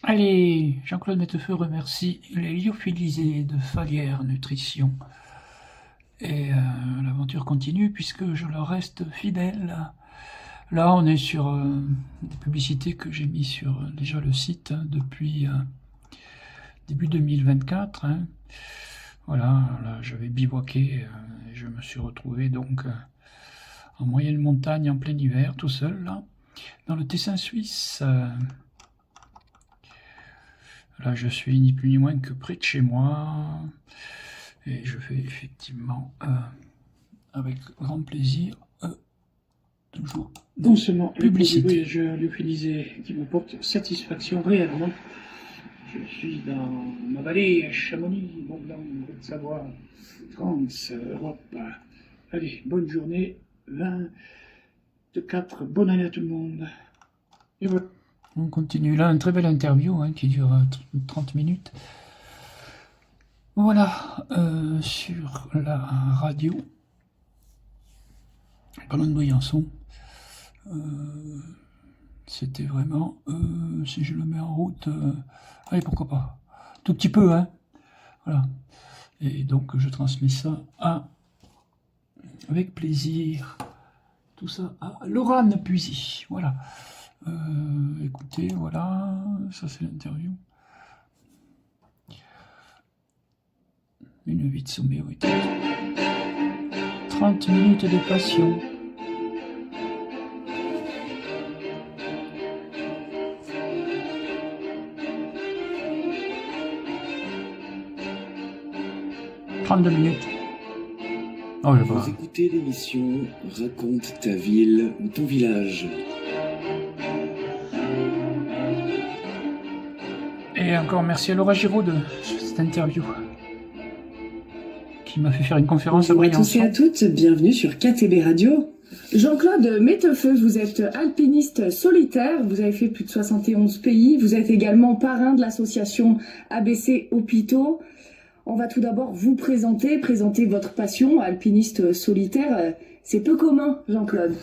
Allez, Jean-Claude Mettefeux remercie les lyophilisés de Falière Nutrition. Et l'aventure continue puisque je leur reste fidèle. Là, on est sur des publicités que j'ai mis sur déjà le site depuis début 2024. Voilà, là, j'avais bivouaqué et je me suis retrouvé donc en moyenne montagne en plein hiver, tout seul, là, dans le Tessin suisse. Là, je suis ni plus ni moins que près de chez moi. Et je fais effectivement, avec grand plaisir, toujours non seulement le publicité. voyageur lyophilisé qui me porte satisfaction réellement. Je suis dans ma vallée, Chamonix, Mont-Blanc, Haute-Savoie, France, Europe. Allez, bonne journée, 24, bonne année à tout le monde. Et voilà. On continue là, une très belle interview qui dure 30 minutes. Voilà, sur la radio, parlant de Briançon, c'était vraiment, si je le mets en route, allez, pourquoi pas, tout petit peu, voilà. Et donc, je transmets ça avec plaisir, tout ça à Laurane Puisy, voilà. Écoutez, voilà, ça c'est l'interview. Une vie de sommet, oui. 30 minutes de passion. « 32 minutes. Oh, je vois. Vous écoutez l'émission Raconte ta ville ou ton village. Et encore merci à Laura Giraud de cette interview qui m'a fait faire une conférence à Bonjour à tous et Briançon. à toutes, bienvenue sur KTB Radio. Jean-Claude Mettefeux, vous êtes alpiniste solitaire, vous avez fait plus de 71 pays, vous êtes également parrain de l'association ABC Hôpitaux. On va tout d'abord vous présenter votre passion, alpiniste solitaire. C'est peu commun, Jean-Claude.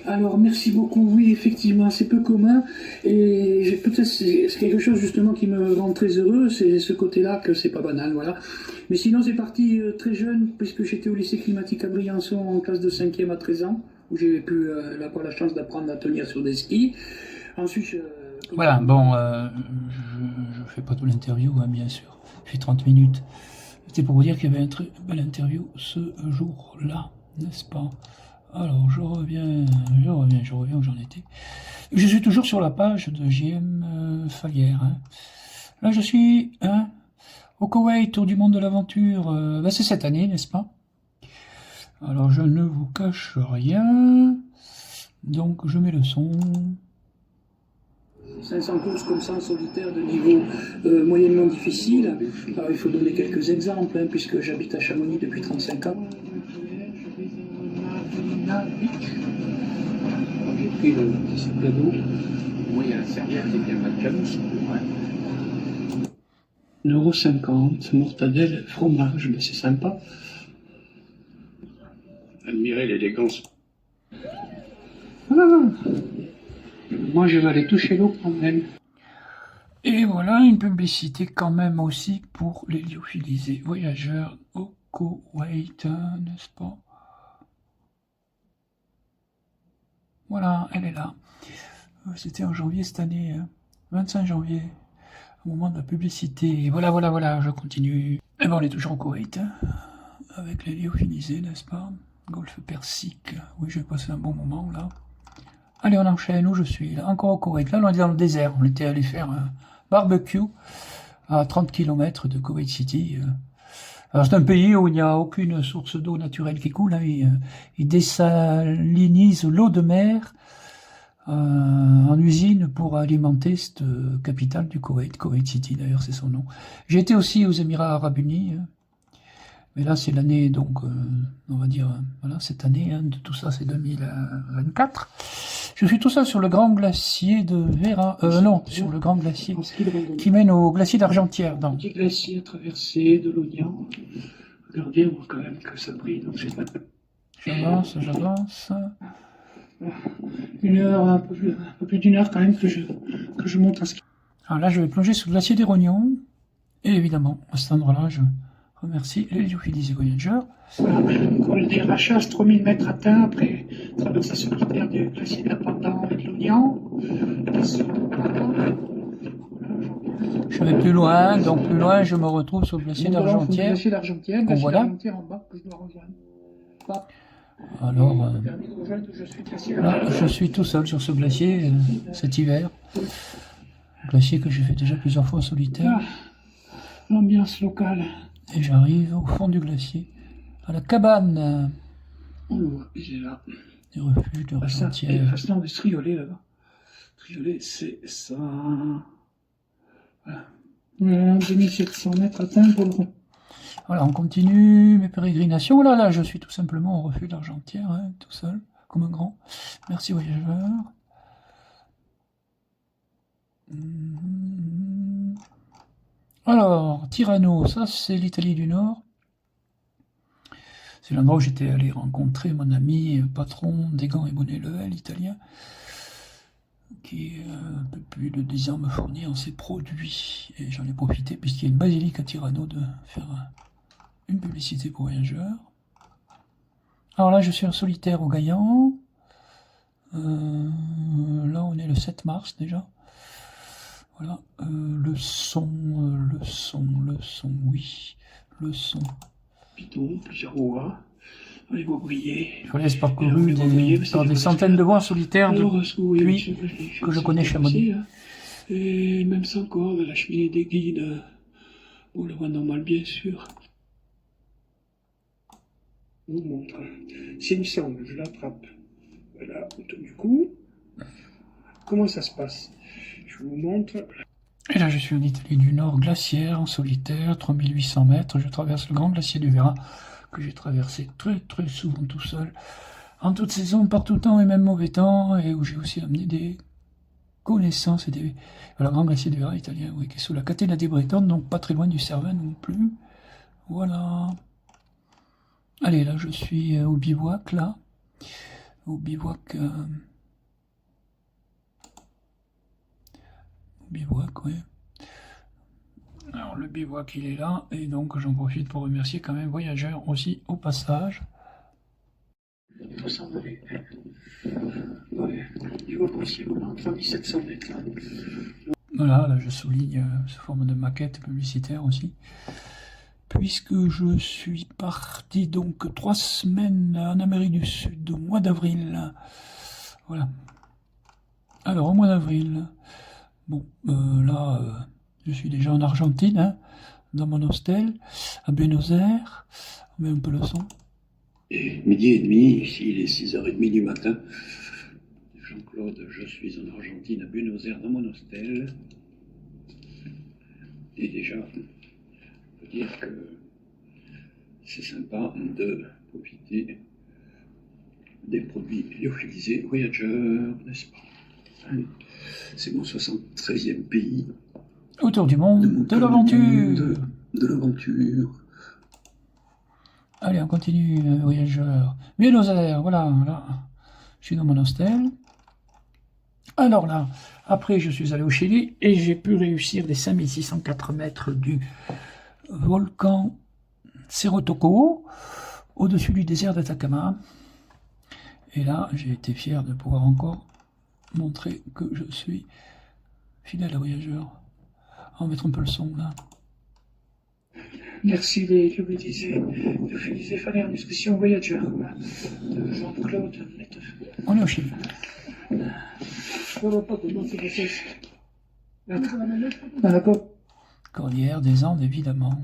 Alors, merci beaucoup. Oui, effectivement, c'est peu commun. Et peut-être c'est quelque chose justement qui me rend très heureux, c'est ce côté-là que c'est pas banal, voilà. Mais sinon, c'est parti très jeune, puisque j'étais au lycée climatique à Briançon en classe de 5e à 13 ans, où j'ai pu avoir la chance d'apprendre à tenir sur des skis. Ensuite, Voilà, bon, je fais pas tout l'interview, bien sûr. Je fais 30 minutes. C'était pour vous dire qu'il y avait une très belle interview ce jour-là, n'est-ce pas? Alors, je reviens où j'en étais. Je suis toujours sur la page de JM Falière. Là, je suis au Koweït, tour du monde de l'aventure. C'est cette année, n'est-ce pas? Alors, je ne vous cache rien. Donc, je mets le son. 500 courses comme ça en solitaire de niveau moyennement difficile. Alors, il faut donner quelques exemples, puisque j'habite à Chamonix depuis 35 ans. J'ai pris le petit plat d'eau. Moi, il y a la serviette et bien pas de camouche. Ouais. 1,50 €, mortadelle, fromage, mais c'est sympa. Admirez l'élégance. Ah. Moi, je vais aller toucher l'eau quand même. Et voilà une publicité quand même aussi pour les lyophilisés voyageurs au Koweït, n'est-ce pas? Voilà, elle est là. C'était en janvier cette année, 25 janvier, au moment de la publicité. Voilà, je continue. Et ben on est toujours au Koweït, avec les lyophilisés, n'est-ce pas? Golfe Persique. Oui, j'ai passé un bon moment là. Allez, on enchaîne, où je suis là, encore au Koweït. Là, on est dans le désert. On était allé faire un barbecue à 30 km de Koweït City. Alors, c'est un pays où il n'y a aucune source d'eau naturelle qui coule. Il désalinise l'eau de mer en usine pour alimenter cette capitale du Koweït. Koweït City, d'ailleurs, c'est son nom. J'ai été aussi aux Émirats Arabes Unis. Mais là, c'est l'année, donc, on va dire, voilà, cette année, de tout ça, c'est 2024. Je suis tout ça sur le grand glacier de Vera, sur le grand glacier qui mène au glacier d'Argentière. Un petit glacier à traverser de l'Ognan. Regardez, on voit quand même que ça brille. Donc J'avance. Une heure, un peu plus d'une heure quand même que je monte en ski. Alors là, je vais plonger sous le glacier des Rognons. Et évidemment, à cet endroit-là, je remercie les lyophilisés voyageurs. Voilà, col des Rachas, 3000 mètres atteints après traversée solitaire du glacier de la Pendant et de l'Oignan. Je vais plus loin, donc plus loin, je me retrouve sur le glacier d'Argentière. Le glacier d'Argentière, qu'on voit là. d'Argentière en bas que je dois rejoindre. Hop. Alors, Permis de rejoindre, je suis glacier là, d'Argentière. je suis tout seul sur ce glacier cet hiver. Glacier que j'ai fait déjà plusieurs fois en solitaire. Ah, l'ambiance locale. Et j'arrive au fond du glacier, à la cabane On le voit, il est là. du refuge de Ah, ça, Argentière. façon de trioler là-bas. Trioler, c'est ça. Voilà. Voilà, 2700 mètres atteints pour le rond. Voilà, on continue mes pérégrinations. Là, je suis tout simplement au refuge d'Argentière, hein, tout seul, comme un grand. Merci voyageurs. Alors, Tirano, ça c'est l'Italie du Nord. C'est l'endroit où j'étais allé rencontrer mon ami patron des gants et bonnets Level, italien, qui un peu plus de 10 ans me fournit en ses produits. Et j'en ai profité, puisqu'il y a une basilique à Tirano, de faire une publicité pour voyageurs. Alors là, je suis en solitaire au Gaillan. Là, on est le 7 mars déjà. Voilà, le son, oui, le son. Piton, plusieurs voies. Les voies brillées. Je laisse parcouru par des centaines de voies solitaires depuis que je connais Chamonix. Et même sans corde, la cheminée des guides. Bon, la voie normale, bien sûr. Je vous montre. C'est une sangle, je l'attrape. Voilà, autour du cou. Comment ça se passe? Je vous montre. Et là, je suis en Italie du Nord, glaciaire, en solitaire, 3800 mètres. Je traverse le grand glacier du Vérin, que j'ai traversé très très souvent tout seul, en toute saison, par tout temps et même mauvais temps, et où j'ai aussi amené des connaissances et des... Voilà, grand glacier du Vérin italien, oui, qui est sous la catena des Bretonnes, donc pas très loin du Cervin non plus. Voilà. Allez, là, je suis au bivouac, là. Au bivouac... Bivouac, oui. Alors le bivouac il est là, et donc j'en profite pour remercier quand même voyageurs aussi au passage. Il faut s'en aller. Ouais, il va possible, entre 1700 mètres. Voilà, là je souligne sous forme de maquette publicitaire aussi. Puisque je suis parti donc 3 semaines en Amérique du Sud au mois d'avril. Voilà. Alors au mois d'avril... Bon, là, je suis déjà en Argentine, hein, dans mon hostel, à Buenos Aires. On met un peu le son. Et midi et demi, ici il est 6h30 du matin. Jean-Claude, je suis en Argentine, à Buenos Aires, dans mon hostel. Et déjà, on peut dire que c'est sympa de profiter des produits lyophilisés voyageurs, n'est-ce pas? C'est mon 73e pays. Autour du monde, de l'aventure. De l'aventure. Allez, on continue, voyageurs. Buenos Aires, voilà, là. Je suis dans mon hostel. Alors là, après, je suis allé au Chili et j'ai pu réussir les 5604 mètres du volcan Cerro Toco, au-dessus du désert d'Atacama. Et là, j'ai été fier de pouvoir encore montrer que je suis fidèle à voyageurs. On va mettre un peu le son là. Merci les lyophilisés fallait en discussion voyageur. De Jean-Claude. On est au Chili. D'accord. Cordillère des Andes, évidemment.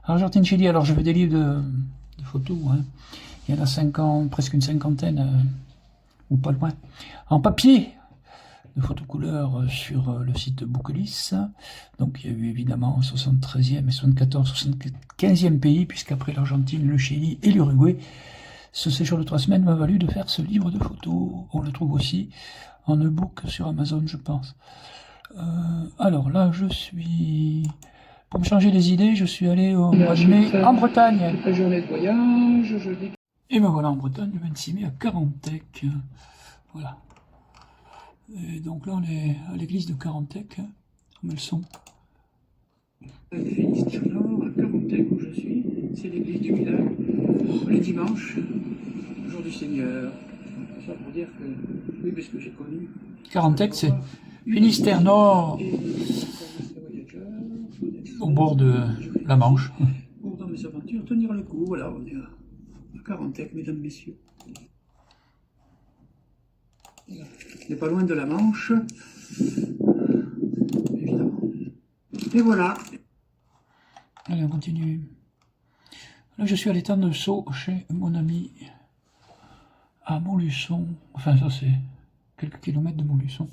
Argentine, Chili, alors je fais des livres de photos. Hein. Il y en a 50, presque une cinquantaine, ou pas loin, en papier, de photos couleurs sur le site de Bouquelis. Donc il y a eu évidemment 73e et 74, 75e pays, puisqu'après l'Argentine, le Chili et l'Uruguay, ce séjour de 3 semaines m'a valu de faire ce livre de photos. On le trouve aussi en e-book sur Amazon, je pense. Alors là, je suis... Pour me changer les idées, je suis allé au mois de mai en Bretagne. La journée de voyage, je dis... Et ben voilà, en Bretagne, le 26 mai à Carantec. Voilà. Et donc là, on est à l'église de Carantec, met le son. Finistère Nord, à Carantec où je suis, c'est l'église du village. Le dimanche, jour du Seigneur. Ça pour dire que, oui, parce que j'ai connu. Carantec, c'est Finistère Nord, au bord de la Manche. Pour dans mes aventures, tenir le coup, voilà, on est à Carantec, mesdames, messieurs. Voilà. On n'est pas loin de la Manche, évidemment. Et voilà. Allez, on continue. Là, je suis à l'étang de Sceaux, chez mon ami, à Montluçon. Enfin, ça, c'est quelques kilomètres de Montluçon.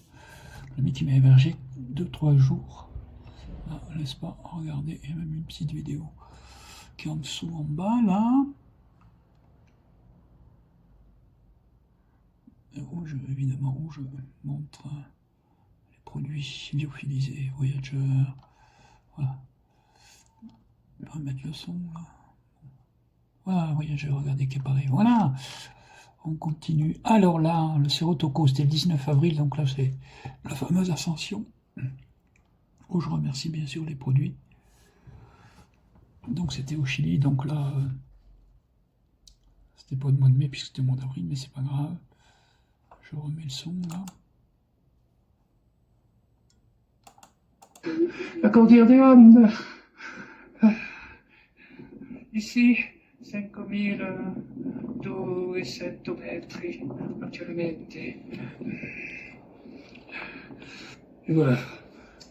L'ami qui m'a hébergé 2-3 jours. Là, n'est-ce pas? Regardez, il y a même une petite vidéo qui est en dessous, en bas, là. Où je, évidemment, où je montre les produits lyophilisés, Voyager. Voilà. Je vais remettre le son, là. Voilà, Voyager, regardez qui est pareil. Voilà. On continue. Alors là, le Cerro Toco, c'était le 19 avril, donc là, c'est la fameuse ascension. Où je remercie bien sûr les produits. Donc c'était au Chili, donc là, c'était pas le mois de mai puisque c'était le mois d'avril, mais c'est pas grave. Je remets le son là. L'accordéon ici 5.207 metri attualmente. Et voilà,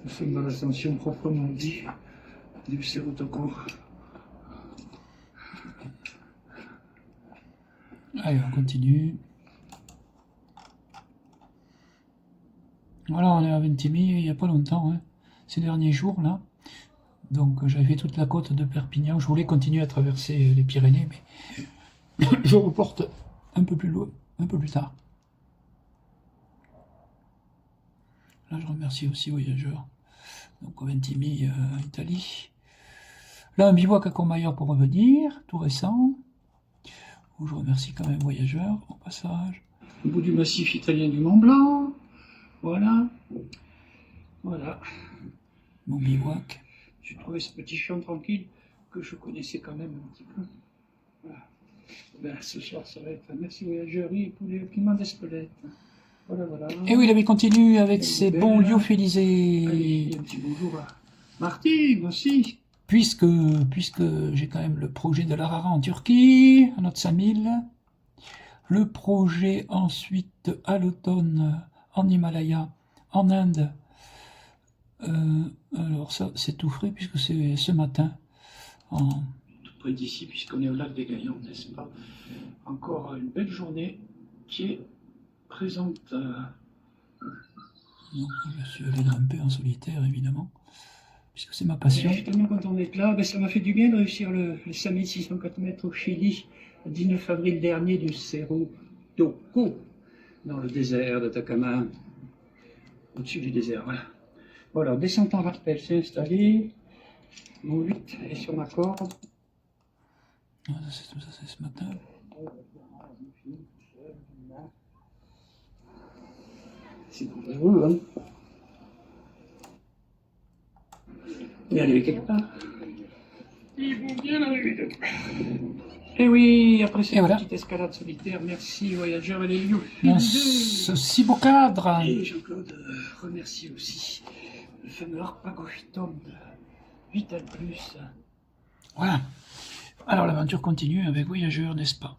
nous sommes dans l'ascension proprement dit du Cerro Toco. Allez, on continue. Voilà, on est à Ventimille, il n'y a pas longtemps, hein, ces derniers jours là. Donc j'avais fait toute la côte de Perpignan. Je voulais continuer à traverser les Pyrénées, mais je reporte un peu plus loin, un peu plus tard. Là, je remercie aussi Voyageurs. Donc Ventimille, Italie. Là, un bivouac à Courmayeur pour revenir, tout récent. Où je remercie quand même Voyageurs au passage. Au bout du massif italien du Mont Blanc. Voilà. Voilà. Mon bivouac. J'ai trouvé ce petit champ tranquille que je connaissais quand même un petit peu. Voilà. Ben, ce soir, ça va être un merci Voyageurs pour les piments d'Espelette. Voilà, voilà. Et oui, il continue avec ses bons lyophilisés. Allez, un petit bonjour à Martine aussi. Puisque j'ai quand même le projet de l'Arara en Turquie, à notre 5000. Le projet ensuite à l'automne en Himalaya, en Inde. Alors ça, c'est tout frais puisque c'est ce matin. Tout près d'ici, puisqu'on est au lac des Gaillons, n'est-ce pas? Encore une belle journée qui est présente. Donc, je suis allé grimper en solitaire, évidemment, puisque c'est ma passion. Je suis tellement content d'être là. Ben, ça m'a fait du bien de réussir le 5604 mètres au Chili, le 19 avril dernier, du Cerro Toco, dans le désert d'Atacama, au-dessus du désert. Voilà. Voilà, descente en rappel, c'est installé. Mon 8 est sur ma corde. Ah, c'est tout ça, c'est ce matin. C'est dangereux, hein. Il est arrivé quelque part. Ils vont bien arriver. Et oui, après cette petite escalade solitaire, merci Voyageurs et les lieux. Ce si beau cadre. Et Jean-Claude remercie aussi le fameux Harpagogitum de Vital Plus. Voilà. Alors l'aventure continue avec Voyageurs, n'est-ce pas?